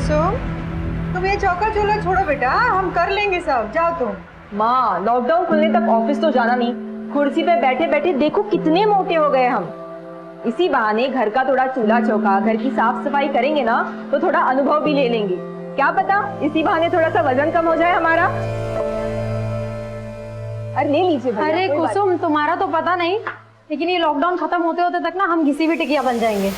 कुसुम, तुम ये चौका चूल्हा छोड़ो बेटा, हम कर लेंगे सब, जाओ तुम। माँ, लॉकडाउन खुलने तक ऑफिस तो जाना नहीं, कुर्सी पे बैठे बैठे देखो कितने मोटे हो गए हम। इसी बहाने घर का थोड़ा चूल्हा चौका, घर की साफ सफाई करेंगे ना तो थोड़ा अनुभव भी ले लेंगे। क्या पता इसी बहाने थोड़ा सा वजन कम हो जाए हमारा। अरे ले लीजिए भैया। अरे कुसुम, तुम्हारा तो पता नहीं, लेकिन ये लॉकडाउन खत्म होते होते तक ना हम घिसी हुई टिकिया बन जाएंगे।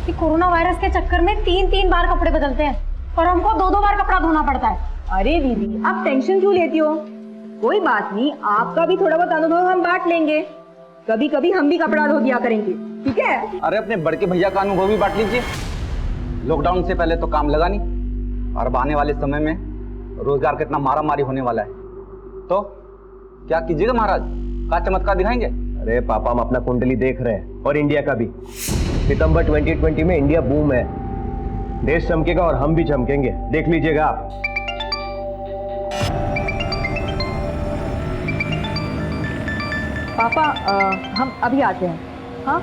कि कोरोना वायरस के चक्कर में 3-3 बार कपड़े बदलते हैं और हमको 2-2 बार कपड़ा धोना पड़ता है। अरे दीदी, आप टेंशन क्यों लेती हो? कोई बात नहीं, आपका भी थोड़ा बहुत अनुभव हम बांट लेंगे। कभी कभी हम भी कपड़ा धो दिया करेंगे, ठीक है? अरे अपने बड़के भैया का अनुभव भी बांट लीजिए। लॉकडाउन से पहले तो काम लगा नहीं, और अब आने वाले समय में रोजगार कितना मारा मारी होने वाला है, तो क्या कीजिएगा महाराज? क्या चमत्कार दिखाएंगे? अरे पापा, हम अपना कुंडली देख रहे हैं, और इंडिया का भी। सितंबर 2020 में इंडिया बूम है, देश चमकेगा और हम भी चमकेंगे, देख लीजिएगा आप। पापा, हम अभी आते हैं। हाँ,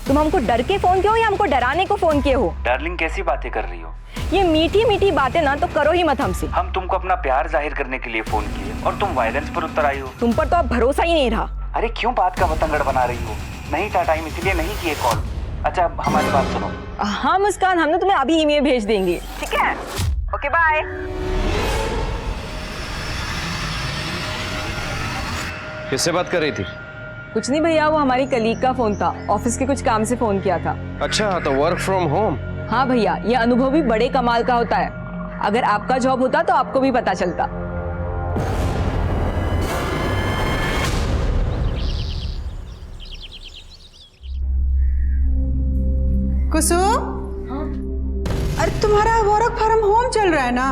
तुम हमको डर के फोन किए हो या हमको डराने को फोन किए हो? डार्लिंग, कैसी बातें कर रही हो? ये मीठी मीठी बातें ना तो करो ही मत हमसे। हम तुमको अपना प्यार जाहिर करने के लिए फोन किए और तुम वायलेंस पर उतर आई हो। तुम पर तो अब भरोसा ही नहीं रहा। अरे क्यों बात का बतंगड़ बना रही हो? नहीं था टाइम, इसलिए नहीं किए कॉल। अच्छा, अब हमारी बात सुनो। हाँ मुस्कान, हम ना तुम्हें अभी ईमेल भेज देंगे, ठीक है? Okay bye. किससे बात कर रही थी? कुछ नहीं भैया, वो हमारी कलीग का फोन था, ऑफिस के कुछ काम से फोन किया था। अच्छा, तो वर्क फ्रॉम होम। हाँ भैया, ये अनुभव भी बड़े कमाल का होता है। अगर आपका जॉब होता तो आपको भी पता चलता। कुसुम, अरे तुम्हारा वर्क फ्रॉम होम चल रहा है ना,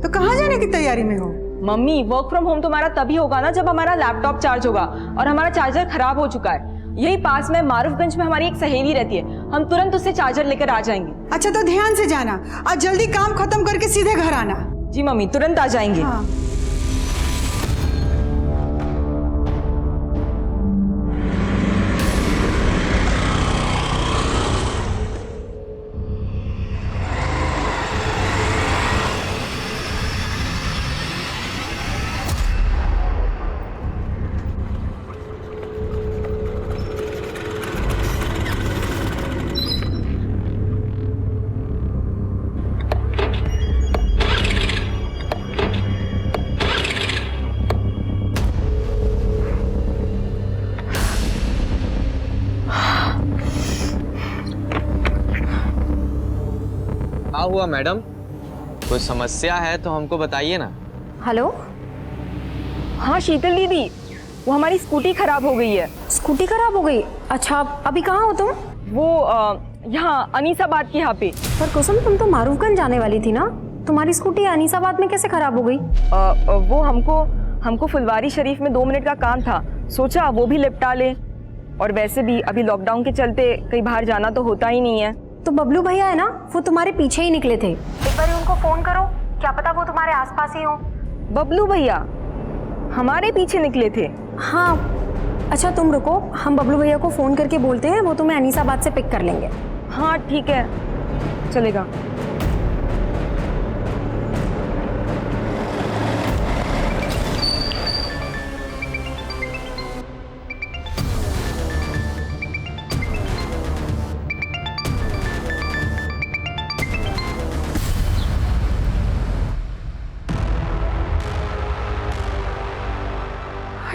तो कहाँ जाने की तैयारी में हो? मम्मी, वर्क फ्रॉम होम तुम्हारा तभी होगा ना जब हमारा लैपटॉप चार्ज होगा, और हमारा चार्जर खराब हो चुका है। यही पास में मारूफगंज में हमारी एक सहेली रहती है, हम तुरंत उससे चार्जर लेकर आ जाएंगे। अच्छा तो ध्यान से जाना, आज जल्दी काम खत्म करके सीधे घर आना। जी मम्मी, तुरंत आ जाएंगे। हाँ। क्या हुआ मैडम? कोई समस्या है तो हमको बताइए ना। हेलो। हाँ शीतल दीदी, वो हमारी स्कूटी खराब हो गई है। स्कूटी खराब हो गई? अच्छा, अभी कहाँ हो तुम? वो यहाँ अनीसाबाद के यहाँ पे। पर कुसुम, तुम तो मारूफगंज जाने वाली थी ना, तुम्हारी स्कूटी अनीसाबाद में कैसे खराब हो गई? वो हमको फुलवारी शरीफ में 2 मिनट का काम था, सोचा वो भी निपटा ले। और वैसे भी अभी लॉकडाउन के चलते कहीं बाहर जाना तो होता ही नहीं है। तो बबलू भैया है ना, वो तुम्हारे पीछे ही निकले थे। एक बार उनको फोन करो, क्या पता वो तुम्हारे आसपास ही हो। बबलू भैया हमारे पीछे निकले थे? हाँ। अच्छा तुम रुको, हम बबलू भैया को फोन करके बोलते हैं, वो तुम्हें अनीसाबाद से पिक कर लेंगे। हाँ ठीक है, चलेगा।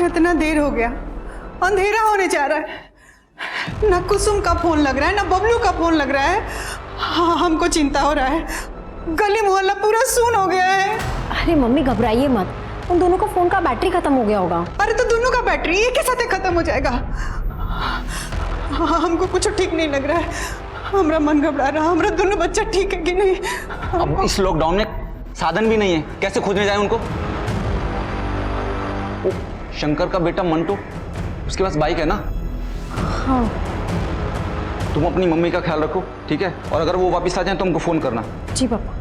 इतना देर हो गया, अंधेरा होने जा रहा है। ना कुसुम का फोन लग रहा है, ना बबलू का फोन लग रहा है। हाँ, हमको चिंता हो रहा है, गली मोहल्ला पूरा सुन हो गया है। अरे मम्मी घबराइए मत, उन दोनों का फोन का बैटरी खत्म हो गया होगा। अरे तो दोनों का बैटरी एक के साथ खत्म हो जाएगा। हमको कुछ ठीक नहीं लग रहा है, हमारा मन घबरा रहा। हमारा दोनों बच्चा ठीक है कि नहीं? अब इस लॉकडाउन में साधन भी नहीं है, कैसे खोजने जाए उनको? शंकर का बेटा मंटू, उसके पास बाइक है ना? हाँ। तुम अपनी मम्मी का ख्याल रखो, ठीक है? और अगर वो वापस आ जाए तो हमको फोन करना। जी पापा।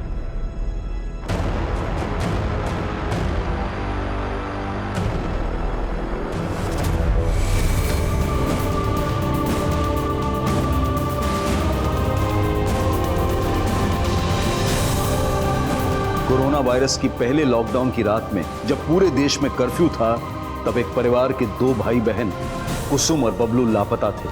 कोरोना वायरस की पहले लॉकडाउन की रात में जब पूरे देश में कर्फ्यू था, तब एक परिवार के 2 भाई बहन कुसुम और बबलू लापता थे।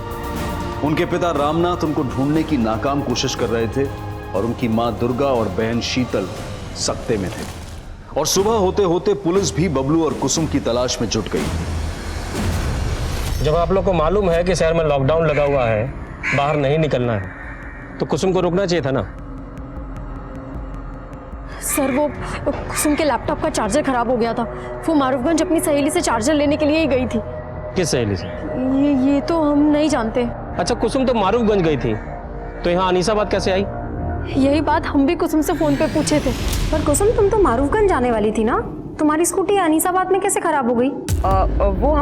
उनके पिता रामनाथ उनको ढूंढने की नाकाम कोशिश कर रहे थे और उनकी मां दुर्गा और बहन शीतल सकते में थे। और सुबह होते होते पुलिस भी बबलू और कुसुम की तलाश में जुट गई। जब आप लोग को मालूम है कि शहर में लॉकडाउन लगा हुआ है, बाहर नहीं निकलना है, तो कुसुम को रुकना चाहिए था ना। सर वो कुसुम के लैपटॉप का चार्जर खराब हो गया था। वो मारूफगंज अपनी सहेली से चार्जर लेने के लिए ही गई थी। किस सहेली से? ये तो हम नहीं जानते। अच्छा, कुसुम तो मारूफगंज गई थी, तो यहाँ अनीसाबाद कैसे आई? यही बात हम भी कुसुम से फोन पे पूछे थे। पर कुसुम, तुम तो मारूफगंज जाने वाली थी ना, तुम्हारी स्कूटी अनीसाबाद में कैसे खराब हो गई? वो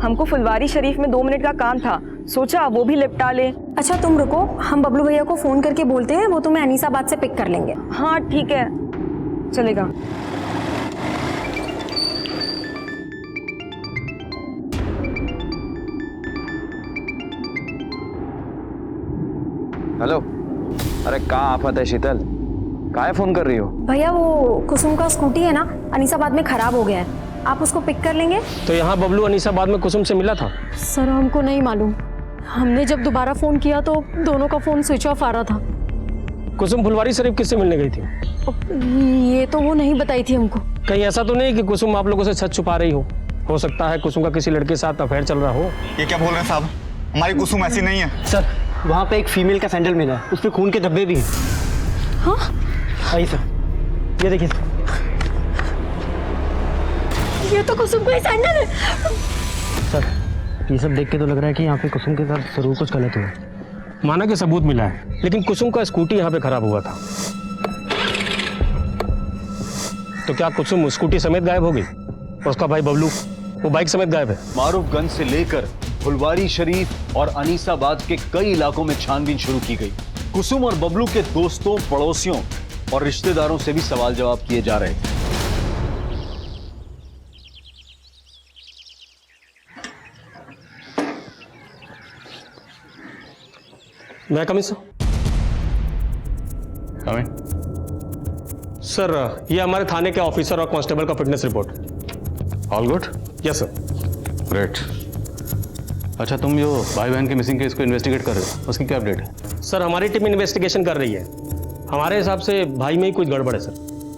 हमको फुलवारी शरीफ में 2 मिनट का काम था, सोचा वो भी निपटा ले। अच्छा तुम रुको, हम बबलू भैया को फोन करके बोलते हैं, वो तुम्हें अनीसाबाद से पिक कर लेंगे। हाँ ठीक है, चलेगा। हेलो, अरे कहाँ आफत है शीतल? काहे फोन कर रही हो? भैया वो कुसुम का स्कूटी है ना, अनीसाबाद में खराब हो गया है, आप उसको पिक कर लेंगे? तो यहाँ बबलू अनीसाबाद में कुसुम से मिला था? सर हमको नहीं मालूम, हमने जब दोबारा फोन किया तो दोनों का फोन स्विच ऑफ आ रहा था। कुसुम फुलवारी शरीफ किससे मिलने गई थी? ये तो वो नहीं बताई थी हमको। कहीं ऐसा तो नहीं कि कुसुम आप लोगों से सच छुपा रही हो सकता है कुसुम का किसी लड़के के साथ अफेयर चल रहा हो। ये क्या बोल रहे हैं साहब? हमारी कुसुम ऐसी नहीं है। सर वहाँ पे एक फीमेल का सैंडल मिला है, उसमें खून के धब्बे भी हैं। हाँ? आइए सर, ये देखिए ये तो कुसुम का ही सैंडल है। सर, ये सब देख के तो लग रहा है कि यहाँ पे कुसुम के साथ जरूर कुछ गलत हुआ। माना कि सबूत मिला है, लेकिन कुसुम का स्कूटी यहाँ पे खराब हुआ था, तो क्या कुसुम स्कूटी समेत गायब हो गई? उसका भाई बबलू वो बाइक समेत गायब है। मारूफगंज से लेकर फुलवारी शरीफ और अनीसाबाद के कई इलाकों में छानबीन शुरू की गई। कुसुम और बबलू के दोस्तों, पड़ोसियों और रिश्तेदारों से भी सवाल जवाब किए जा रहे थे। मैं कमिंग सर, ये हमारे थाने के ऑफिसर और कांस्टेबल का fitness report. All good? Yes sir. Great. अच्छा, तुम जो भाई बहन के मिसिंग केस को इन्वेस्टिगेट कर रहे हो, उसकी क्या अपडेट है? सर हमारी टीम इन्वेस्टिगेशन कर रही है, हमारे हिसाब से भाई में ही कुछ गड़बड़ है सर।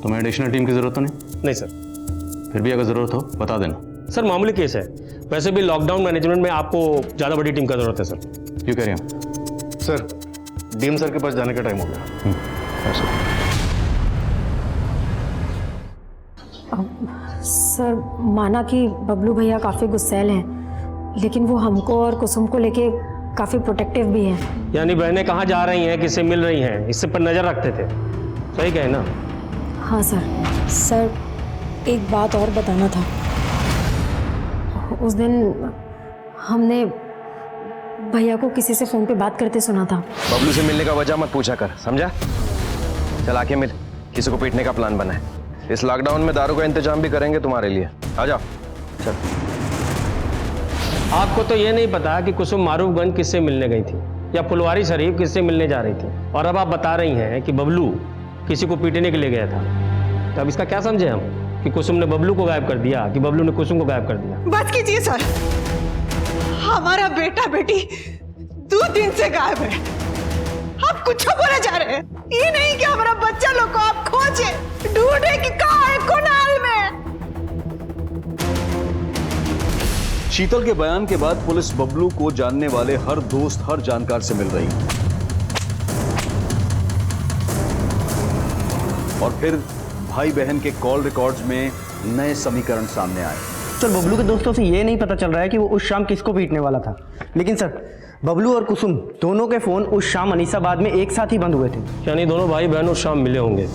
तुम्हें एडिशनल टीम की जरूरत तो नहीं? नहीं सर। फिर भी अगर जरूरत हो बता देना। सर मामूली केस है, वैसे भी लॉकडाउन मैनेजमेंट में आपको ज़्यादा बड़ी टीम का जरूरत है सर। यू कह रहे हैं सर, डीएम सर के पास जाने का टाइम हो गया। सर माना कि बबलू भैया काफ़ी गुस्सैल हैं, लेकिन वो हमको और कुसुम को लेके काफ़ी प्रोटेक्टिव भी हैं। यानी बहनें कहाँ जा रही हैं, किससे मिल रही हैं, इससे पर नज़र रखते थे। सही कहे ना? हाँ सर। सर एक बात और बताना था। उस दिन हमने भैया को किसी से फ़ोन पे बात करते सुना था। बबलू से मिलने का वजह मत पूछा कर, समझा? चल आके मिल, किसी को पीटने का प्लान बना है। इस लॉकडाउन में दारू का इंतजाम भी करेंगे तुम्हारे लिए। आ जाओ। चल। आपको तो ये नहीं पता कि कुसुम मारूफगंज किससे मिलने गई थी या फुलवारी शरीफ किससे मिलने जा रही थी, और अब आप बता रही हैं कि बबलू किसी को पीटने के लिए गया था। तो अब इसका क्या समझे हम, कि कुसुम ने बबलू को गायब कर दिया कि बबलू ने कुसुम को गायब कर दिया? बस कीजिए सर, हमारा बेटा बेटी 2 दिन से गायब है। आप कुछ बोले जा रहे हैं। ये नहीं कि हमारा बच्चा लोग को आप खोजे ढूंढे कि कहाँ है, कुनाल में। शीतल के बयान के बाद पुलिस बबलू को जानने वाले हर दोस्त, हर जानकार से मिल रही है। और फिर भाई बहन के कॉल रिकॉर्ड्स में नए समीकरण सामने आए। सर बबलू के दोस्तों से ये नहीं पता चल रहा है कि वो उस शाम किसको पीटने वाला था, लेकिन सर बबलू और कुसुम दोनों के फोन उस शाम अनीसाबाद में एक साथ ही बंद हुए थे। यानी दोनों भाई बहन उस शाम मिले होंगे।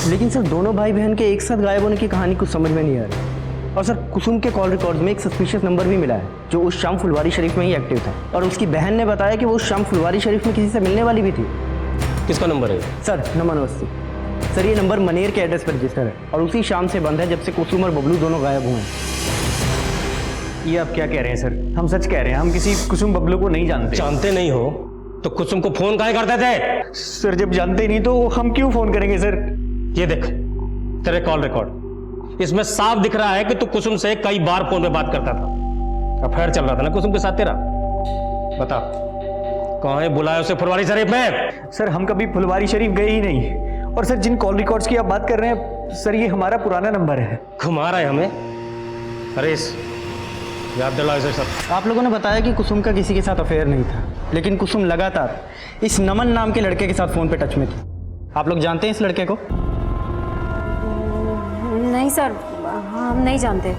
लेकिन सर दोनों भाई बहन के एक साथ गायब होने की कहानी कुछ समझ में नहीं आ रही। और सर कुसुम के कॉल रिकॉर्ड में एक सस्पिशियस नंबर भी मिला है जो उस शाम फुलवारी शरीफ में ही एक्टिव था, और उसकी बहन ने बताया कि वो उस शाम फुलवारी शरीफ में किसी से मिलने वाली भी थी। किसका नंबर है? Sir number 80। सर ये नंबर मनेर के एड्रेस पर रजिस्टर है और उसी शाम से बंद है जब से कुसुम और बबलू दोनों गायब हुए हैं। ये आप क्या कह रहे हैं सर? हम सच कह रहे हैं, हम किसी कुसुम बबलू को नहीं जानते। जानते नहीं हो तो कुसुम को फोन काहे करते थे? सर जब जानते ही नहीं तो हम क्यों फोन करेंगे सर? ये देख तेरे कॉल रिकॉर्ड, इसमें साफ दिख रहा है कि तू कुसुम से कई बार फोन पे बात करता था। अफेयर चल रहा था ना कुसुम के साथ तेरा। बता कहाँ है बुलाया उसे फुलवारी शरीफ में? सर हम कभी फुलवारी शरीफ गए ही नहीं। और सर जिन कॉल रिकॉर्ड्स की आप बात कर रहे हैं सर ये हमारा पुराना नंबर है। घुमा रहा है हमें। हरीश याद दिलाओ इसे सब। आप लोगों ने बताया कि कुसुम का किसी के साथ अफेयर नहीं था, लेकिन कुसुम लगातार इस नमन नाम के लड़के के साथ फोन पे टच में थी। आप लोग जानते हैं इस लड़के को? नहीं सर, हम नहीं जानते।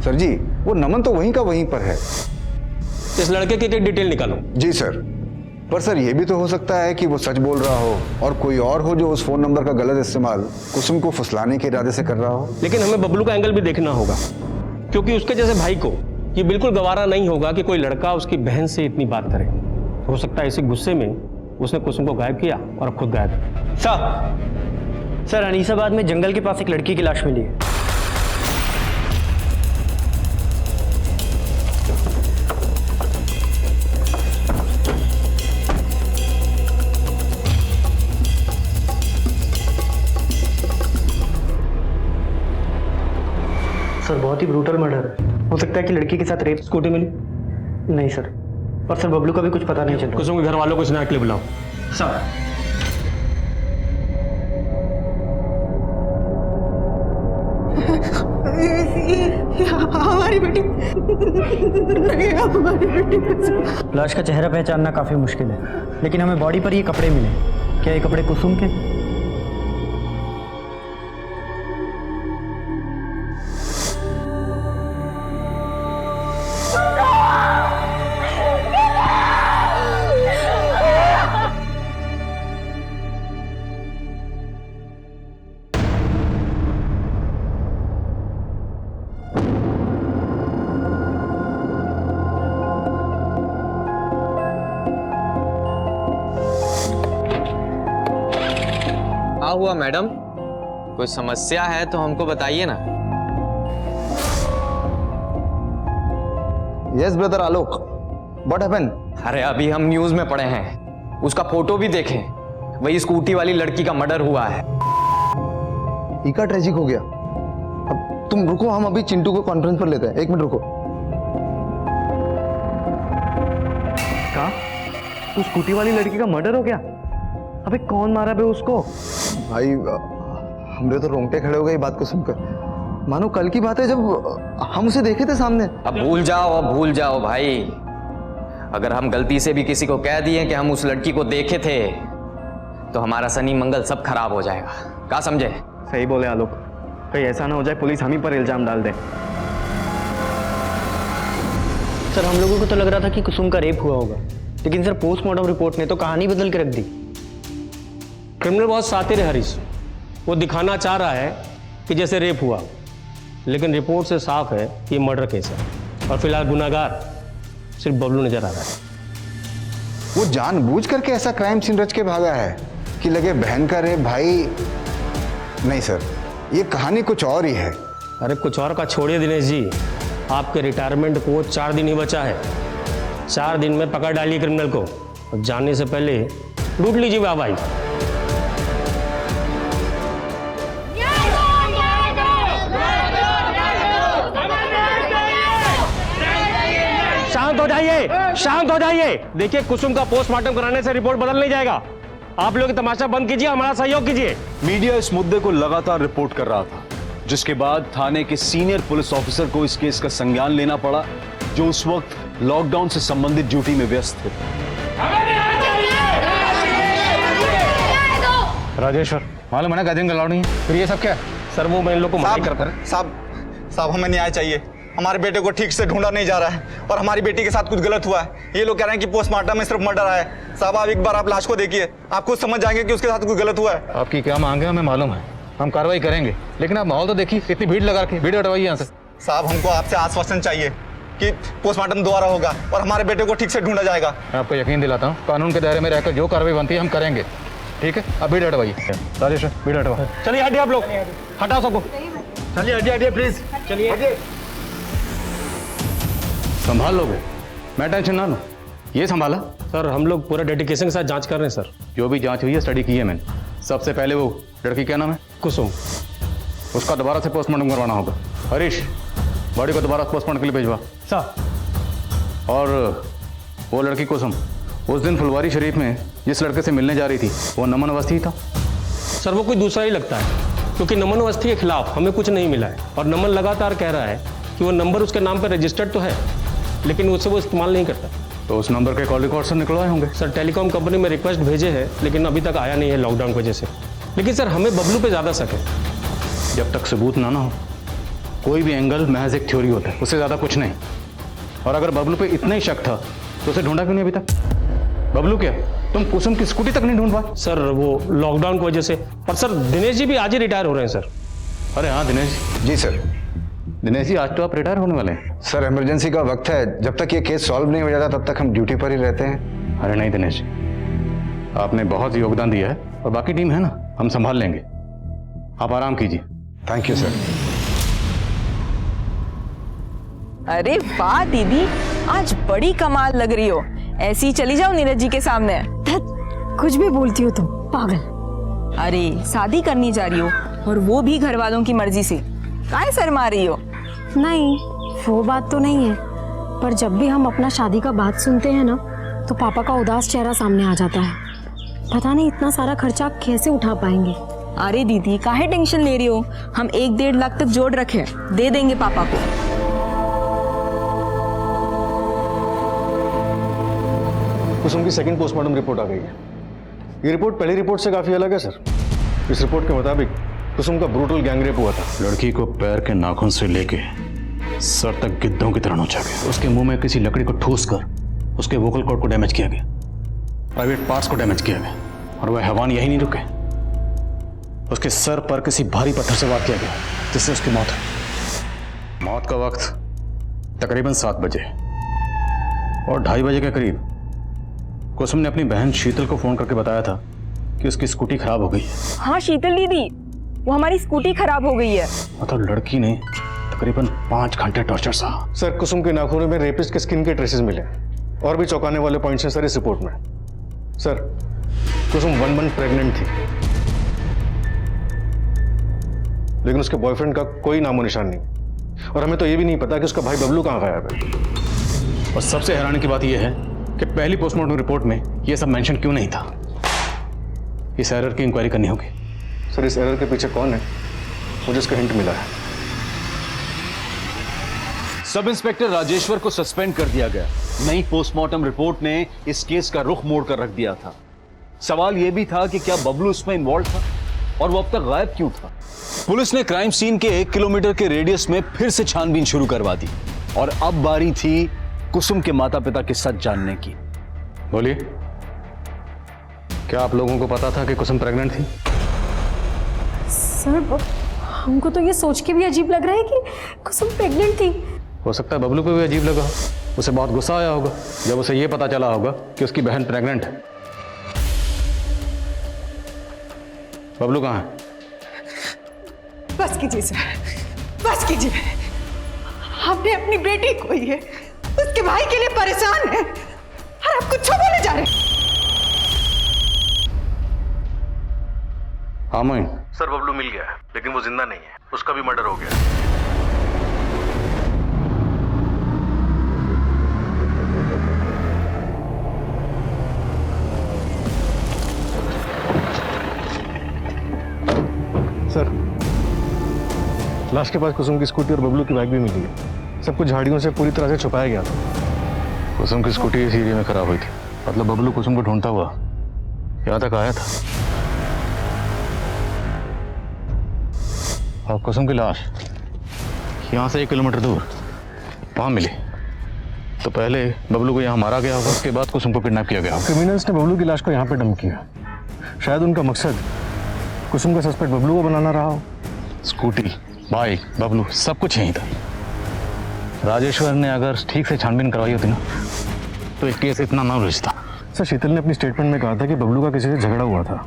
सर जी वो नमन तो वहीं का वहीं पर है। इस लड़के की डिटेल निकालो। जी सर, पर सर ये भी तो हो सकता है कि वो सच बोल रहा हो और कोई और हो जो उस फोन नंबर का गलत इस्तेमाल कुसुम को फुसलाने के इरादे से कर रहा हो। लेकिन हमें बबलू का एंगल भी देखना होगा, क्योंकि उसके जैसे भाई को ये बिल्कुल गवारा नहीं होगा कि कोई लड़का उसकी बहन से इतनी बात करे। हो सकता है इसी गुस्से में उसने कुसुम को गायब किया और अब खुद गायब है। सर अनीसाबाद में जंगल के पास एक लड़की की लाश मिली है। सर बहुत ही ब्रूटल मर्डर है। हो सकता है कि लड़की के साथ रेप। स्कूटी मिली? नहीं सर। और सर बबलू का भी कुछ पता नहीं चल रहा। कुसुम के घर वालों को स्नैक के लिए बुलाओ। सर हमारी बेटी नहीं, हमारी बेटी। लाश का चेहरा पहचानना काफी मुश्किल है, लेकिन हमें बॉडी पर ये कपड़े मिले। क्या ये कपड़े कुसुम के? क्या हुआ मैडम? कोई समस्या है तो हमको बताइए ना। Yes brother Alok, what happened? अरे अभी हम न्यूज में पढ़े हैं, उसका फोटो भी देखें, वही स्कूटी वाली लड़की का मर्डर हुआ है। इका ट्रेजिक हो गया। अब तुम रुको, हम अभी चिंटू को कॉन्फ्रेंस पर लेते हैं। 1 मिनट रुको। कहा उस स्कूटी वाली लड़की का मर्डर हो गया? अबे कौन मारा बे उसको? भाई हमरे तो रोंगटे खड़े हो गए बात को सुनकर। मानो कल की बात है जब हम उसे देखे थे सामने। अब भूल जाओ भाई। अगर हम गलती से भी किसी को कह दिए कि हम उस लड़की को देखे थे तो हमारा शनि मंगल सब खराब हो जाएगा। क्या समझे? सही बोले आलोक, कहीं ऐसा ना हो जाए पुलिस हम ही पर इल्जाम डाल दे। सर हम लोगों को तो लग रहा था कि कुसुम का रेप हुआ होगा, लेकिन सर पोस्टमार्टम रिपोर्ट ने तो कहानी बदल के रख दी। क्रिमिनल बहुत शातिर है हरीश, वो दिखाना चाह रहा है कि जैसे रेप हुआ, लेकिन रिपोर्ट से साफ है कि ये मर्डर केस है और फिलहाल गुनाहगार सिर्फ बबलू नजर आ रहा है। वो जानबूझ करके ऐसा क्राइम सीन रच के भागा है कि लगे बहन का रेप। भाई नहीं सर, ये कहानी कुछ और ही है। अरे कुछ और का छोड़िए दिनेश जी, आपके रिटायरमेंट को 4 दिन ही बचा है। 4 दिन में पकड़ डालिए क्रिमिनल को और जानने से पहले लूट लीजिए वाहवाही। शांत हो जाइए। देखिए कुसुम का पोस्टमार्टम कराने से रिपोर्ट बदल नहीं जाएगा। आप लोग तमाशा बंद कीजिए, हमारा सहयोग कीजिए। मीडिया इस मुद्दे को लगातार रिपोर्ट कर रहा था, जिसके बाद थाने के सीनियर पुलिस ऑफिसर को इस केस का संज्ञान लेना पड़ा, जो उस वक्त लॉकडाउन से संबंधित ड्यूटी में व्यस्त थे। राजेश्वर मालूम है ना गैदरिंग अलाउड नहीं है, फिर ये सब क्या है? सर वो मैं इन लोग को माफ करता साहब हमें न्याय चाहिए। हमारे बेटे को ठीक से ढूंढा नहीं जा रहा है और हमारी बेटी के साथ कुछ गलत हुआ है। ये लोग कह रहे हैं कि पोस्टमार्टम में सिर्फ मर्डर आया है। साहब आप एक बार आप लाश को देखिए, आप खुद समझ जाएंगे कि उसके साथ कुछ गलत हुआ है। आपकी क्या मांग है हमें मालूम है, हम कार्रवाई करेंगे, लेकिन आप माहौल तो देखिए, इतनी भीड़ लगा के भीड़ हटवाइए यहाँ से। साहब हमको आपसे आश्वासन चाहिए कि पोस्टमार्टम दोबारा होगा और हमारे बेटे को ठीक से ढूंढा जाएगा। मैं आपको यकीन दिलाता हूँ, कानून के दायरे में रहकर जो कार्रवाई बनती है हम करेंगे। ठीक है, अब भीड़ हटवाइए। राजेश्वर भीड़ हटवा। चलिए हटिए आप लोग, हटाओ सबको। चलिए हटिए प्लीज, चलिए। संभाल लोगे, मैं टेंशन ना लो, ये संभाला। सर हम लोग पूरा डेडिकेशन के साथ जांच कर रहे हैं सर। जो भी जांच हुई है स्टडी की है मैंने। सबसे पहले वो लड़की क्या नाम है? कुसुम। उसका दोबारा से पोस्टमार्टम करवाना होगा। हरीश, बॉडी को दोबारा पोस्टमार्टम के लिए भिजवा। सर। और वो लड़की कुसुम उस दिन फुलवारी शरीफ में जिस लड़के से मिलने जा रही थी वो नमन अवस्थी ही था? सर वो कोई दूसरा ही लगता है, क्योंकि नमन अवस्थी के खिलाफ हमें कुछ नहीं मिला है और नमन लगातार कह रहा है कि वो नंबर उसके नाम पर रजिस्टर्ड तो है लेकिन उससे वो इस्तेमाल नहीं करता। तो उस नंबर के कॉल रिकॉर्ड से निकलवाए होंगे। सर टेलीकॉम कंपनी में रिक्वेस्ट भेजे हैं लेकिन अभी तक आया नहीं है लॉकडाउन की वजह से। लेकिन सर हमें बबलू पे ज़्यादा शक है। जब तक सबूत ना हो कोई भी एंगल महज एक थ्योरी होता है, उससे ज़्यादा कुछ नहीं। और अगर बबलू पे इतना ही शक था तो उसे ढूंढा क्यों नहीं अभी तक? बबलू क्या तुम कुसुम की स्कूटी तक नहीं ढूंढ पाए? सर वो लॉकडाउन की वजह से। पर सर दिनेश जी भी आज ही रिटायर हो रहे हैं सर। अरे हाँ दिनेश जी सर। दिनेश जी आज तो आप रिटायर होने वाले हैं। सर इमरजेंसी का वक्त है, जब तक ये केस सॉल्व नहीं हो जाता तब तक हम ड्यूटी पर ही रहते हैं। अरे नहीं दिनेश, आपने बहुत योगदान दिया है और बाकी टीम है ना, हम संभाल लेंगे। आप आराम कीजिए। Thank you sir. अरे वाह दीदी, आज बड़ी कमाल लग रही हो। ऐसी ही चली जाओ नीरज जी के सामने। कुछ भी बोलती हो तुम, पागल। अरे शादी करनी जा रही हो और वो भी घर वालों की मर्जी से, काहे शर्मा रही हो? नहीं वो बात तो नहीं है, पर जब भी हम अपना शादी का बात सुनते हैं ना तो पापा का उदास चेहरा सामने आ जाता है। पता नहीं इतना सारा खर्चा कैसे उठा पाएंगे। अरे दीदी काहे टेंशन ले रही हो, हम 1-1.5 लाख तक जोड़ रखे, दे देंगे पापा को। कुसुम की सेकंड पोस्टमार्टम रिपोर्ट आ गई है। ये रिपोर्ट पहली रिपोर्ट से काफी अलग है सर। इस रिपोर्ट के मुताबिक कुसुम का ब्रूटल गैंगरेप हुआ था। लड़की को पैर के नाखून से लेके सर तक गिद्धों की तरह नोचा गया। उसके मुंह में किसी लकड़ी को ठूस कर उसके वोकल कॉर्ड को डैमेज किया गया, प्राइवेट पार्ट्स को डैमेज किया गया और वह हैवान यही नहीं रुके, उसके सर पर किसी भारी पत्थर से वार किया गया जिससे उसकी मौत हुई। मौत का वक्त तकरीबन 7 बजे और 2:30 बजे के करीब कुसुम ने अपनी बहन शीतल को फोन करके बताया था कि उसकी स्कूटी खराब हो गई है। हाँ शीतल दीदी, वो हमारी स्कूटी खराब हो गई है। मतलब लड़की ने तकरीबन 5 घंटे टॉर्चर सहा। सर कुसुम के नाखूनों में रेपिस्ट के स्किन के ट्रेसेस मिले और भी चौंकाने वाले पॉइंट्स हैं सर इस रिपोर्ट में। सर कुसुम 1 मंथ प्रेग्नेंट थी लेकिन उसके बॉयफ्रेंड का कोई नामो निशान नहीं और हमें तो ये भी नहीं पता कि उसका भाई बबलू कहाँ गायब है। और सबसे हैरानी की बात यह है कि पहली पोस्टमार्टम रिपोर्ट में यह सब मेंशन क्यों नहीं था। इस एरर की इंक्वायरी करनी होगी। सर इस एरर के पीछे कौन है, मुझे इसका हिंट मिला है। सब इंस्पेक्टर राजेश्वर को सस्पेंड कर दिया गया। नई पोस्टमार्टम रिपोर्ट ने इस केस का रुख मोड़ कर रख दिया था। सवाल यह भी था कि क्या बबलू इसमें इन्वॉल्व था और वो अब तक गायब क्यों था। पुलिस ने क्राइम सीन के 1 किलोमीटर के रेडियस में फिर से छानबीन शुरू करवा दी और अब बारी थी कुसुम के माता पिता के सच जानने की। बोलिए, क्या आप लोगों को पता था कि कुसुम प्रेग्नेंट थी? सर हमको तो ये सोच के भी अजीब लग रहा है कि कुसुम प्रेग्नेंट थी। हो सकता है बबलू को भी अजीब लगा, उसे बहुत गुस्सा आया होगा जब उसे यह पता चला होगा कि उसकी बहन प्रेग्नेंट है। बबलू कहाँ है? बस कीजिए सर, बस कीजिए। हमने अपनी बेटी खोई है, उसके भाई के लिए परेशान है और आप कुछ बोले जा रहे हैं। हाँ मोइन। सर बबलू मिल गया है लेकिन वो जिंदा नहीं है, उसका भी मर्डर हो गया। सर लाश के पास कुसुम की स्कूटी और बबलू की बाइक भी मिली है। सब कुछ झाड़ियों से पूरी तरह से छुपाया गया था। कुसुम की स्कूटी इस एरिया में खराब हुई थी, मतलब बबलू कुसुम को ढूंढता हुआ यहाँ तक आया था और कुसुम की लाश यहाँ से 1 किलोमीटर दूर वहाँ मिली। तो पहले बबलू को यहाँ मारा गया होगा, उसके बाद कुसुम को किडनैप किया गया होगा। क्रिमिनल्स ने बबलू की लाश को यहाँ पे डंप किया। शायद उनका मकसद कुसुम का सस्पेक्ट बबलू को बनाना रहा हो। स्कूटी, बाइक, बबलू सब कुछ यहीं था। राजेश्वर ने अगर ठीक से छानबीन करवाई होती ना तो एक केस इतना ना उलझता। सर शीतल ने अपनी स्टेटमेंट में कहा था कि बबलू का किसी से झगड़ा हुआ था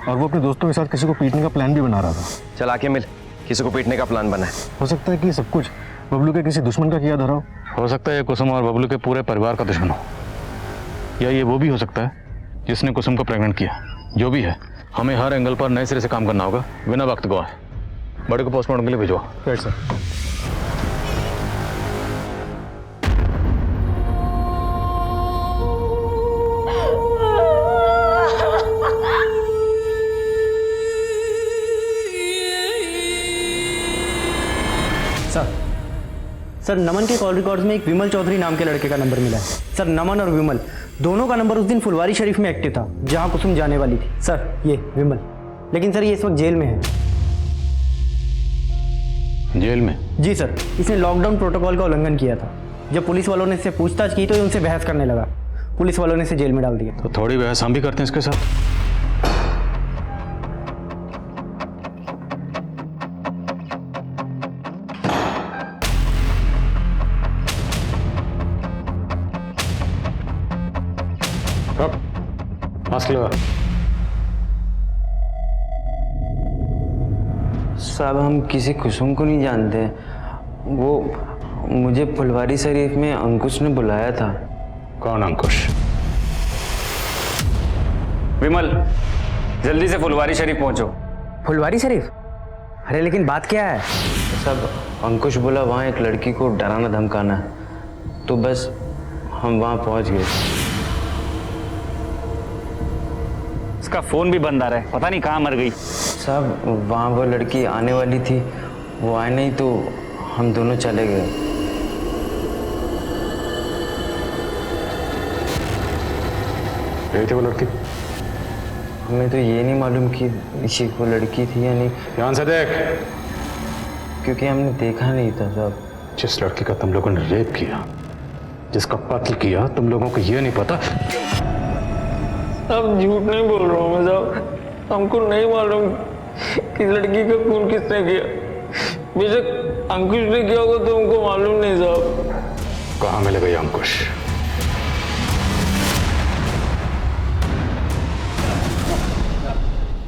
और वो अपने दोस्तों के साथ किसी को पीटने का प्लान भी बना रहा था। चला के मिल, किसी को पीटने का प्लान बना है। हो सकता है कि सब कुछ बबलू के किसी दुश्मन का किया धरा हो। सकता है ये कुसुम और बबलू के पूरे परिवार का दुश्मन हो। या ये वो भी हो सकता है जिसने कुसुम को प्रेग्नेंट किया। जो भी है, हमें हर एंगल पर नए सिरे से काम करना होगा बिना वक्त गवाए। बड़े को पोस्टमार्टम के लिए भिजवा। Right sir. सर नमन के कॉल रिकॉर्ड्स में एक विमल चौधरी नाम के लड़के का नंबर मिला है। सर नमन और विमल दोनों का नंबर उस दिन फुलवारी शरीफ में एक्टिव था जहां कुसुम जाने वाली थी। सर ये विमल, लेकिन सर ये इस वक्त जेल में है। जेल में? जी सर, इसने लॉकडाउन प्रोटोकॉल का उल्लंघन किया था। जब पुलिस वालों ने इससे पूछताछ की तो ये उनसे बहस करने लगा। पुलिस वालों ने इसे जेल में डाल दिया। तो थोड़ी बहस हम भी करते हैं इसके साथ। मास्क लगा। साहब हम किसी कुसुम को नहीं जानते। वो मुझे फुलवारी शरीफ में अंकुश ने बुलाया था। कौन अंकुश? विमल, जल्दी से फुलवारी शरीफ पहुंचो। फुलवारी शरीफ? अरे लेकिन बात क्या है? साहब अंकुश बोला वहाँ एक लड़की को डराना धमकाना है, तो बस हम वहाँ पहुँच गए। उसका फोन भी बंद आ रहा है, पता नहीं कहाँ मर गई। साहब वहाँ वो लड़की आने वाली थी, वो आए नहीं तो हम दोनों चले गए। गई थी वो लड़की? हमें तो ये नहीं मालूम कि इसी वो लड़की थी या नहीं। ध्यान से देख। क्योंकि हमने देखा नहीं था साहब। जिस लड़की का तुम लोगों ने रेप किया, जिसका कत्ल किया, तुम लोगों को ये नहीं पता? अब झूठ नहीं बोल रहा हूँ मैं साहब, हमको नहीं मालूम कि लड़की का खून किसने किया। बेशक अंकुश ने किया होगा तो हमको मालूम नहीं साहब। कहाँ मिलेगा ये अंकुश?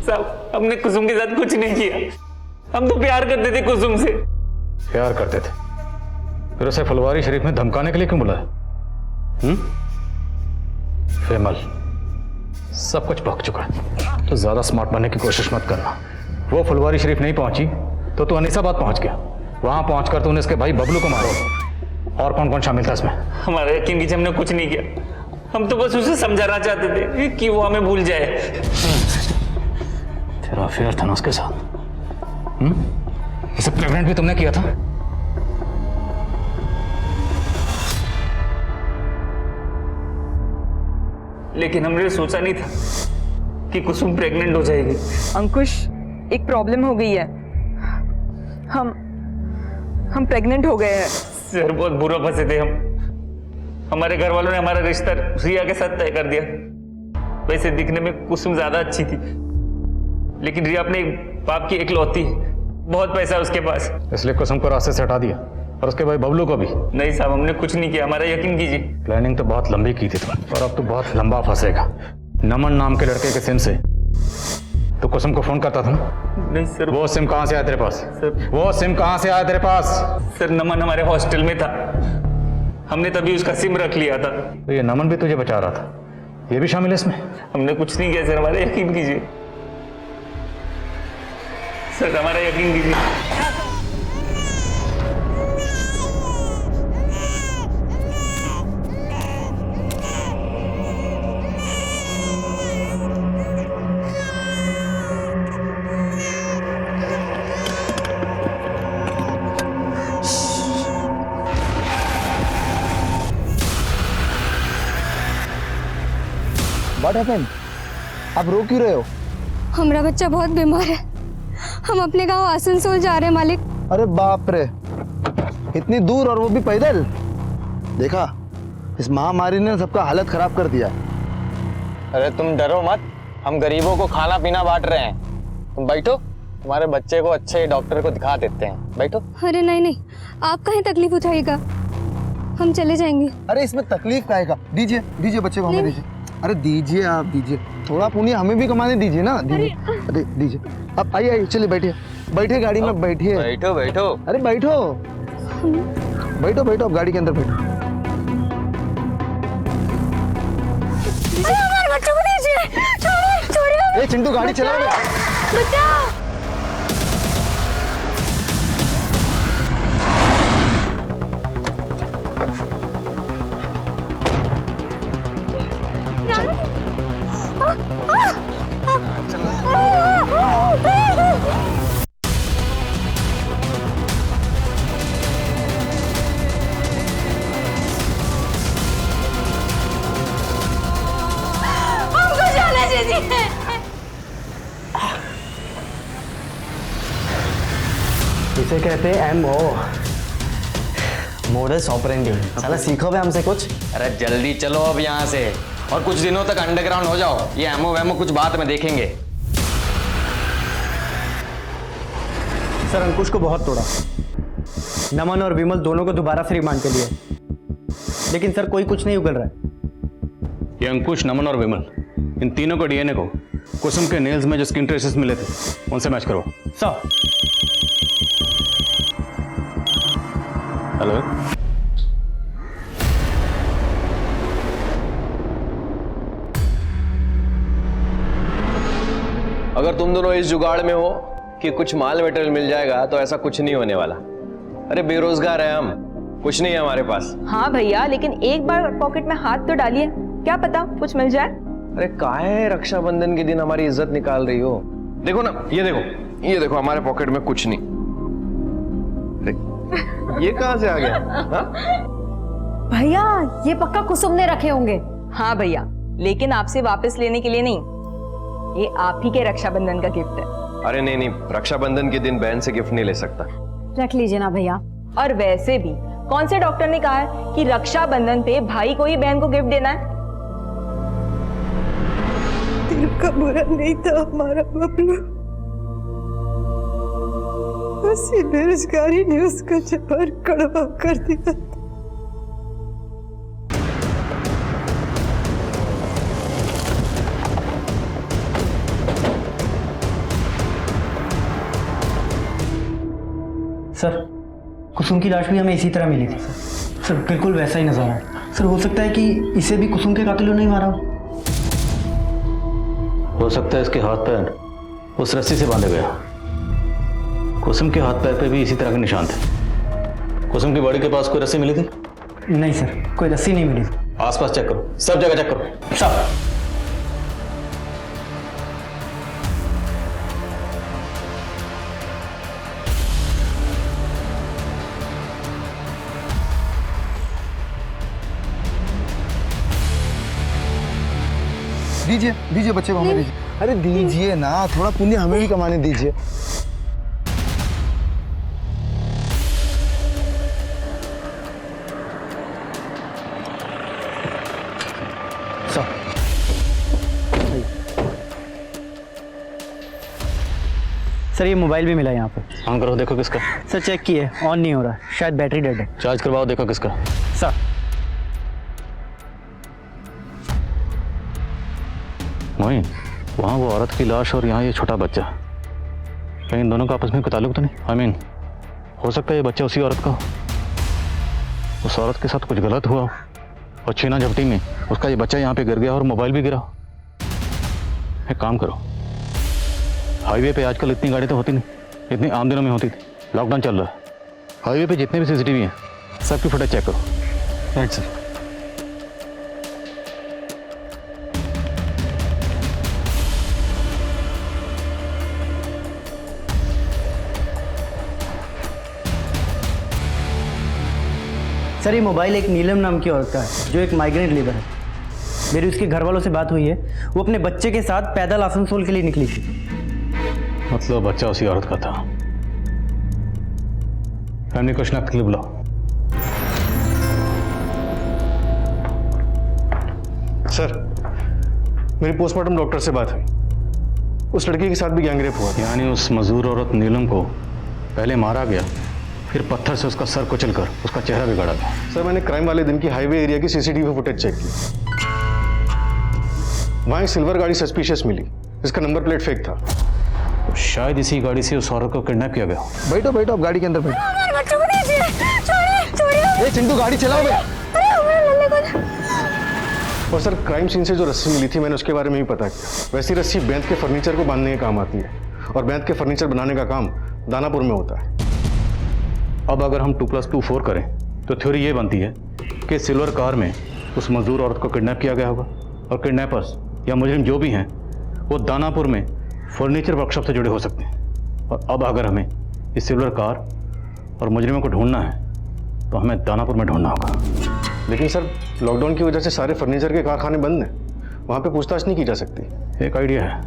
साहब हमने कुसुम के साथ कुछ नहीं किया, हम तो प्यार करते थे कुसुम से। प्यार करते थे? फिर उसे फुलवारी शरीफ में धमकाने के लिए क्यों बुलाया? विमल, सब कुछ भग चुका है, तो ज्यादा स्मार्ट बनने की कोशिश मत करना। वो फुलवारी शरीफ नहीं पहुंची तो तू अनीसाबाद पहुंच गया। वहां पहुंचकर तूने इसके भाई बबलू को मारो। और कौन कौन शामिल था इसमें? हमारा यकीन कीजिए, हमने कुछ नहीं किया। हम तो बस उसे समझाना चाहते थे कि वो हमें भूल जाए। तेरा अफेयर था ना उसके साथ? इसे प्रेग्नेंट भी तुमने किया था? लेकिन हमने सोचा नहीं था कि कुसुम प्रेग्नेंट हो जाएगी। अंकुश, एक प्रॉब्लम हो गई है। हम प्रेग्नेंट हो गए हैं। सर बहुत बुरा फंसे थे हम। हमारे घर वालों ने हमारा रिश्ता रिया के साथ तय कर दिया। वैसे दिखने में कुसुम ज्यादा अच्छी थी, लेकिन रिया अपने बाप की इकलौती, बहुत पैसा है उसके पास, इसलिए कुसुम को रास्ते से हटा दिया। और उसके भाई बबलू को भी? नहीं साहब, हमने कुछ नहीं किया, हमारा यकीन कीजिए। प्लानिंग तो बहुत लंबी की थी तुमने, और अब तो बहुत लंबा फंसेगा। नमन नाम के लड़के के सिम से तो कुसुम को फोन करता था ना? नहीं सर। वो सिम कहां से आया तेरे पास? सर वो सिम कहां से आया तेरे पास? सर नमन हमारे हॉस्टल में था, हमने तभी उसका सिम रख लिया था। तो ये नमन भी तुझे बचा रहा था, ये भी शामिल है इसमें? हमने कुछ नहीं किया सर, हमारा यकीन कीजिए सर, हमारा यकीन कीजिए। What happened? आप रो क्यों रहे हो? हमारा बच्चा बहुत बीमार है, हम अपने गांव आसनसोल जा रहे हैं मालिक। अरे बाप रे, इतनी दूर और वो भी पैदल? देखा, इस महामारी ने सबका हालत खराब कर दिया। अरे तुम डरो मत, हम गरीबों को खाना पीना बांट रहे हैं। तुम बैठो, तुम्हारे बच्चे को अच्छे डॉक्टर को दिखा देते हैं। बैठो। अरे नहीं, आप कहीं तकलीफ उठाइएगा, हम चले जाएंगे। अरे इसमें तकलीफ काहे का? दीजिए बच्चे को हमें दीजिए। अरे दीजिए, आप दीजिए, थोड़ा पुण्य हमें भी कमाने दीजिए ना। दीजिए, अरे दीजिए। अब आइए, चलिए बैठिए गाड़ी में, बैठिए। बैठो। अरे बैठो, अब गाड़ी के अंदर बैठो। चिंटू गाड़ी चलाओ बे। बचाओ। हमको जाना चाहिए। इसे कहते हैं MO, मोडस ऑपरेंडी। साला सीखो बे हमसे कुछ। अरे जल्दी चलो अब यहाँ से, और कुछ दिनों तक अंडरग्राउंड हो जाओ। ये एमओ वेमो कुछ बात में देखेंगे। सर अंकुश को बहुत तोड़ा, नमन और विमल दोनों को दोबारा से रिमांड के लिए, लेकिन सर कोई कुछ नहीं उगल रहा है। ये अंकुश, नमन और विमल, इन तीनों को डीएनए को कुसुम के नेल्स में जो स्किन ट्रेसेस मिले थे उनसे मैच करो। सर। हेलो, अगर तुम दोनों इस जुगाड़ में हो कि कुछ माल मटेरियल मिल जाएगा तो ऐसा कुछ नहीं होने वाला। अरे बेरोजगार है हम, कुछ नहीं है हमारे पास। हाँ भैया, लेकिन एक बार पॉकेट में हाथ तो डालिए, क्या पता कुछ मिल जाए। अरे काहे रक्षाबंधन के दिन हमारी इज्जत निकाल रही हो? देखो ना, ये देखो हमारे पॉकेट में कुछ नहीं। ये कहां से आ गया? भैया ये पक्का कुसुम ने रखे होंगे। हाँ भैया, लेकिन आपसे वापस लेने के लिए नहीं, ये आप ही के रक्षाबंधन का गिफ्ट है। अरे नहीं, रक्षाबंधन के दिन बहन से गिफ्ट नहीं ले सकता। रख लीजिए ना भैया। और वैसे भी कौन से डॉक्टर ने कहा है कि रक्षाबंधन पे भाई को ही बहन को गिफ्ट देना है? दिल का बुरा नहीं था हमारा बबलू, उसी बेरोजगारी ने उसका जबर कड़वा कर दिया। सर कुसुम की लाश भी हमें इसी तरह मिली थी सर। सर बिल्कुल वैसा ही नजारा है। सर हो सकता है कि इसे भी कुसुम के कातिलों ने ही मारा हो सकता है इसके हाथ पैर उस रस्सी से बांधे गया। कुसुम के हाथ पैर पे भी इसी तरह के निशान थे। कुसुम की बॉडी के पास कोई रस्सी मिली थी? नहीं सर, कोई रस्सी नहीं मिली। आसपास चेक करो, सब जगह चेक करो। सब। दीजिए दीजिए बच्चे को हमें दीजिए। अरे दीजिए ना, थोड़ा पुण्य हमें भी कमाने दीजिए। सर ये मोबाइल भी मिला यहाँ पे। ऑन करो, देखो किसका। सर चेक किए, ऑन नहीं हो रहा, शायद बैटरी डेड है। चार्ज करवाओ, देखो किसका। सर मोइन, वहाँ वो औरत की लाश और यहाँ ये छोटा बच्चा, कहीं इन दोनों का आपस में कोई ताल्लुक तो नहीं? आई मीन, हो सकता है ये बच्चा उसी औरत का हो, उस औरत के साथ कुछ गलत हुआ और छीना झपटी में उसका ये बच्चा यहाँ पे गिर गया और मोबाइल भी गिरा। एक काम करो, हाईवे पे आजकल इतनी गाड़ी तो होती नहीं, इतनी आम दिनों में होती थी। लॉकडाउन चल रहा है, हाईवे पे जितने भी सीसीटीवी हैं सबकी फुटेज चेक करो। Right sir. सर ये मोबाइल एक नीलम नाम की औरत का है जो एक माइग्रेंट लेबर है। मेरी उसके घर वालों से बात हुई है, वो अपने बच्चे के साथ पैदल आसनसोल के लिए निकली थी। मतलब बच्चा उसी औरत का था। फैमिली क्वेश्चन आपके लिए बुलाओ। सर मेरी पोस्टमार्टम डॉक्टर से बात हुई, उस लड़की के साथ भी गैंगरेप हुआ। यानी उस मजदूर औरत नीलम को पहले मारा गया, फिर पत्थर से उसका सर कुचलकर उसका चेहरा बिगाड़ा गया। सर मैंने क्राइम वाले दिन की हाईवे एरिया की सीसीटीवी फुटेज चेक की, वहां एक सिल्वर गाड़ी सस्पिशियस मिली जिसका नंबर प्लेट फेक था। तो शायद इसी गाड़ी से उस औरत को किडनैप किया गया। बैठो बैठो, आप गाड़ी के अंदर बैठो। हमारे बच्चों को दीजिए, छोड़िए छोड़िए। चिंटू गाड़ी चलाओ बे। अरे हमारे लल्ले को और सर क्राइम सीन से जो रस्सी मिली थी मैंने उसके बारे में भी पता किया। वैसी रस्सी बैंत के फर्नीचर को बांधने के काम आती है और बैंत के फर्नीचर बनाने का काम दानापुर में होता है। अब अगर हम 2+2 4 करें तो थ्योरी ये बनती है कि सिल्वर कार में उस मजदूर औरत को किडनैप किया गया होगा और किडनैपर्स या मुजरिम जो भी हैं वो दानापुर में फर्नीचर वर्कशॉप से जुड़े हो सकते हैं। और अब अगर हमें इस सिल्वर कार और मुजरिमों को ढूंढना है तो हमें दानापुर में ढूंढना होगा। लेकिन सर लॉकडाउन की वजह से सारे फर्नीचर के कारखाने बंद हैं, वहाँ पे पूछताछ नहीं की जा सकती। एक आइडिया है,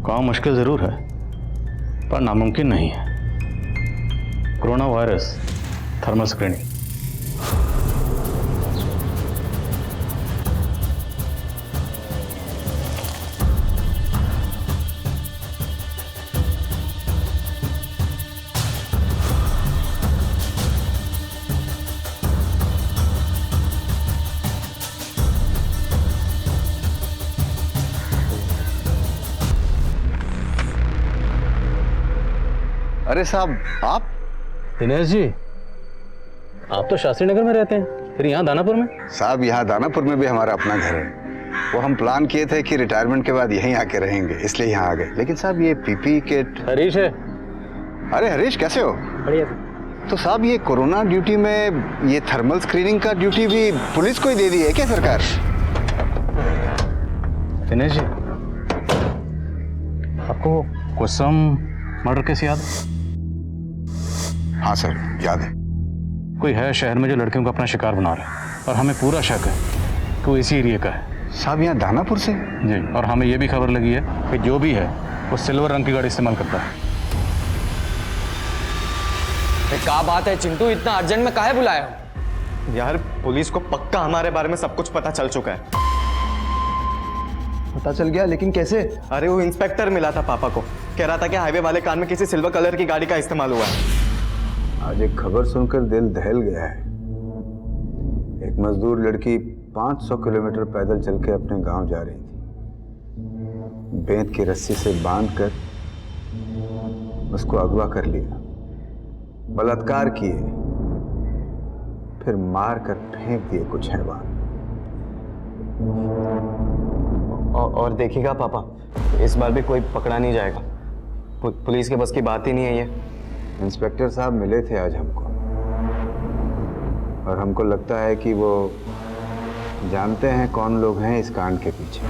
काम मुश्किल ज़रूर है पर नामुमकिन नहीं है। Corona virus thermal screening. अरे साहब आप? दिनेश जी, आप तो शास्त्री नगर में रहते हैं, फिर यहाँ दानापुर में? साहब यहाँ दानापुर में भी हमारा अपना घर है। वो हम प्लान किए थे कि रिटायरमेंट के बाद यहीं आके रहेंगे, इसलिए यहाँ आ गए। लेकिन साहब ये पीपी किट। हरीश है। अरे हरीश कैसे हो? बढ़िया। तो साहब ये कोरोना ड्यूटी में ये थर्मल स्क्रीनिंग का ड्यूटी भी पुलिस को ही दे दी है क्या सरकार? दिनेश जी, आपको कुसुम मर्डर केस याद है? हाँ सर याद है। कोई है शहर में जो लड़कियों को अपना शिकार बना रहा है और हमें पूरा शक है कि वो इसी एरिया का है। साहब यहाँ दानापुर से? जी, और हमें ये भी खबर लगी है कि जो भी है वो सिल्वर रंग की गाड़ी इस्तेमाल करता है। क्या बात है चिंटू, इतना अर्जेंट में काहे बुलाया? यार पुलिस को पक्का हमारे बारे में सब कुछ पता चल चुका है। पता चल गया? लेकिन कैसे? अरे वो इंस्पेक्टर मिला था पापा को, कह रहा था कि हाईवे वाले कान में किसी सिल्वर कलर की गाड़ी का इस्तेमाल हुआ है। आज एक खबर सुनकर दिल दहल गया है। एक मजदूर लड़की 500 किलोमीटर पैदल चल के अपने गांव जा रही थी। बेंत की रस्सी से बांधकर उसको अगवा कर लिया, बलात्कार किए, फिर मार कर फेंक दिए कुछ हैवान। और देखिएगा पापा, इस बार भी कोई पकड़ा नहीं जाएगा। पुलिस के बस की बात ही नहीं है ये। इंस्पेक्टर साहब मिले थे आज हमको और हमको लगता है कि वो जानते हैं कौन लोग हैं इस कांड के पीछे।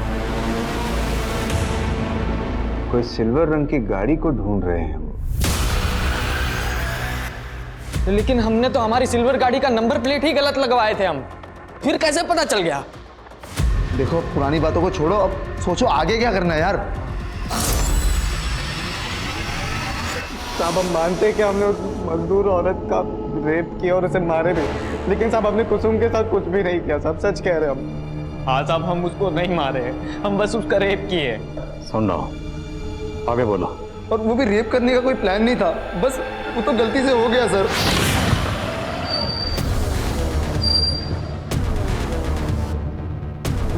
कोई सिल्वर रंग की गाड़ी को ढूंढ रहे हैं वो। लेकिन हमने तो हमारी सिल्वर गाड़ी का नंबर प्लेट ही गलत लगवाए थे हम, फिर कैसे पता चल गया? देखो पुरानी बातों को छोड़ो, अब सोचो आगे क्या करना है यार। साहब हम मानते हैं कि हमने उस मजदूर औरत का रेप किया और उसे मारे भी, लेकिन साहब हमने कुसुम के साथ कुछ भी नहीं किया। सब सच कह रहे हैं हम। हाँ साहब, हम उसको नहीं मारे हैं, हम बस उसका रेप किए। सुन रहा, आगे बोलो। और वो भी रेप करने का कोई प्लान नहीं था, बस वो तो गलती से हो गया सर।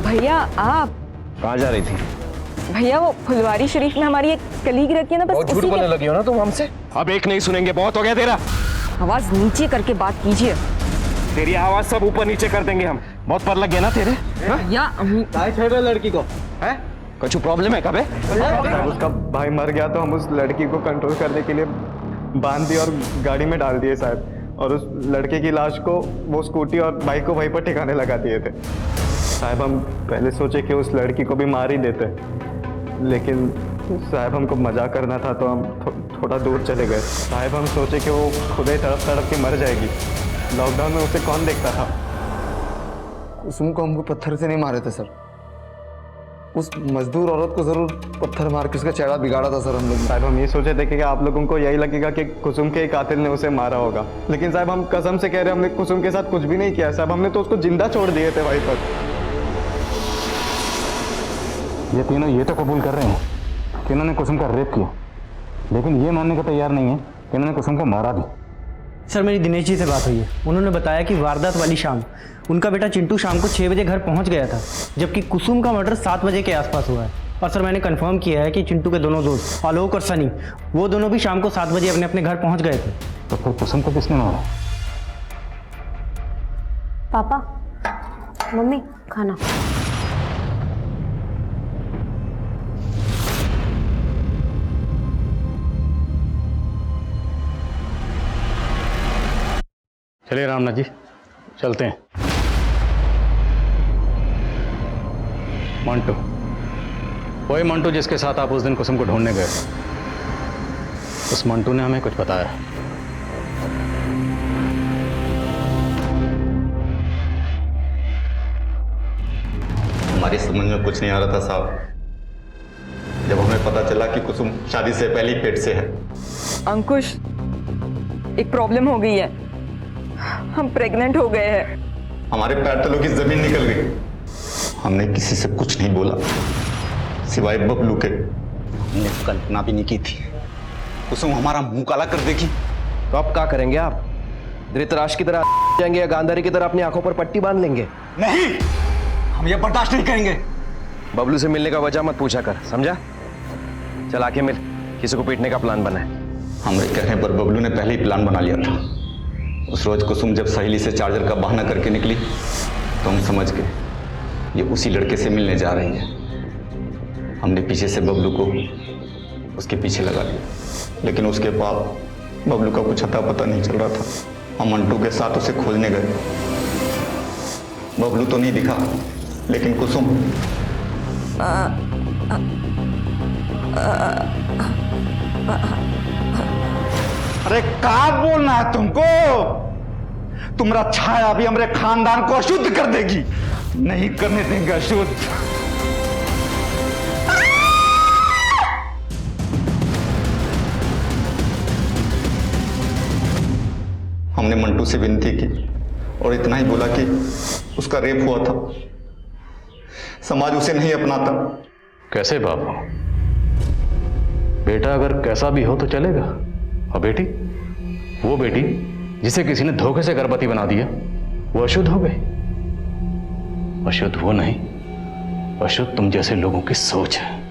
भैया आप कहाँ जा रही थी? भैया वो फुलवारी शरीफ में हमारी एक कलीग रहती है ना, बस बहुत झूठ बोलने लगी हो ना तुम हमसे। अब एक नहीं सुनेंगे, बहुत हो गया तेरा। आवाज नीचे करके बात कीजिए। तेरी आवाज सब ऊपर नीचे कर देंगे हम। बहुत पर लग गया ना तेरे? भैया छोड़ लड़की को है कुछ प्रॉब्लम है? कब है? उसका भाई मर गया तो हम उस लड़की को कंट्रोल करने के लिए बांध दिए और गाड़ी में डाल दिए साहब, और उस लड़के की लाश को वो स्कूटी और बाइक को वहीं पर ठिकाने लगा दिए थे साहब। हम पहले सोचे कि उस लड़की को भी मार ही देते, लेकिन साहब हमको मजाक करना था तो हम थोड़ा दूर चले गए साहब। हम सोचे कि वो खुद ही तड़प तड़प के मर जाएगी। लॉकडाउन में उसे कौन देखता था? कुसुम को हमको पत्थर से नहीं मारे थे सर, उस मजदूर औरत को जरूर पत्थर मार के उसका चेहरा बिगाड़ा था सर हम लोग। साहब हम ये सोचे थे कि आप लोगों को यही लगेगा कि कुसुम के कातिल ने उसे मारा होगा, लेकिन साहब हम कसम से कह रहे हैं हमने कुसुम के साथ कुछ भी नहीं किया साहब। हमने तो उसको जिंदा छोड़ दिए थे वहीं पर। ये तीनों ये तो कबूल कर रहे हैं कि इन्होंने कुसुम का रेप किया, लेकिन ये मानने को तैयार नहीं है कि इन्होंने कुसुम को मारा भी। सर मेरी दिनेश जी से बात हुई है, उन्होंने बताया कि वारदात वाली शाम उनका बेटा चिंटू शाम को 6 बजे घर पहुंच गया था, जबकि कुसुम का मर्डर 7 बजे के आसपास हुआ है। और सर मैंने कंफर्म किया है कि चिंटू के दोनों दोस्त आलोक और सनी, वो दोनों भी शाम को 7 बजे अपने अपने घर पहुंच गए थे। तो फिर कुसुम को किसने मारा? पापा, मम्मी, खाना। चलिए रामनाथ जी, चलते हैं। मंटू, वही मंटू जिसके साथ आप उस दिन कुसुम को ढूंढने गए, उस मंटू ने हमें कुछ बताया। हमारी समझ में कुछ नहीं आ रहा था साहब, जब हमें पता चला कि कुसुम शादी से पहले ही पेट से है। अंकुश, एक प्रॉब्लम हो गई है, हम प्रेग्नेंट हो गए हैं। हमारे पैर तलों की जमीन निकल गई। हमने किसी से कुछ नहीं बोला सिवाय बबलू के। हमने कल्पना भी नहीं की थी कुसुम हमारा मुंह काला कर देगी। तो अब क्या करेंगे आप? धृतराष्ट्र की तरह जाएंगे या गांधारी की तरह अपनी आंखों पर पट्टी बांध लेंगे? नहीं, हम ये बर्दाश्त नहीं करेंगे। बबलू से मिलने का वजह मत पूछा कर, समझा? चल आके मिल, किसी को पीटने का प्लान बना है। हमारे कहने पर बबलू ने पहले ही प्लान बना लिया था। उस रोज कुसुम जब सहेली से चार्जर का बहाना करके निकली तो हम समझ गए ये उसी लड़के से मिलने जा रही है। हमने पीछे से बबलू को उसके पीछे लगा लिया, लेकिन उसके बाद बबलू का कुछ अता पता नहीं चल रहा था। हम मंटू के साथ उसे खोजने गए। बबलू तो नहीं दिखा, लेकिन कुसुम अरे क्या बोलना है तुमको? तुम्हारा छाया भी हमारे खानदान को अशुद्ध कर देगी। नहीं करने देंगे अशुद्ध। हमने मंटू से विनती की और इतना ही बोला कि उसका रेप हुआ था, समाज उसे नहीं अपनाता। कैसे बाबू? बेटा अगर कैसा भी हो तो चलेगा, और बेटी, वो बेटी जिसे किसी ने धोखे से गर्भवती बना दिया, वो अशुद्ध हो गई। अशुद्ध वो नहीं, अशुद्ध तुम जैसे लोगों की सोच है।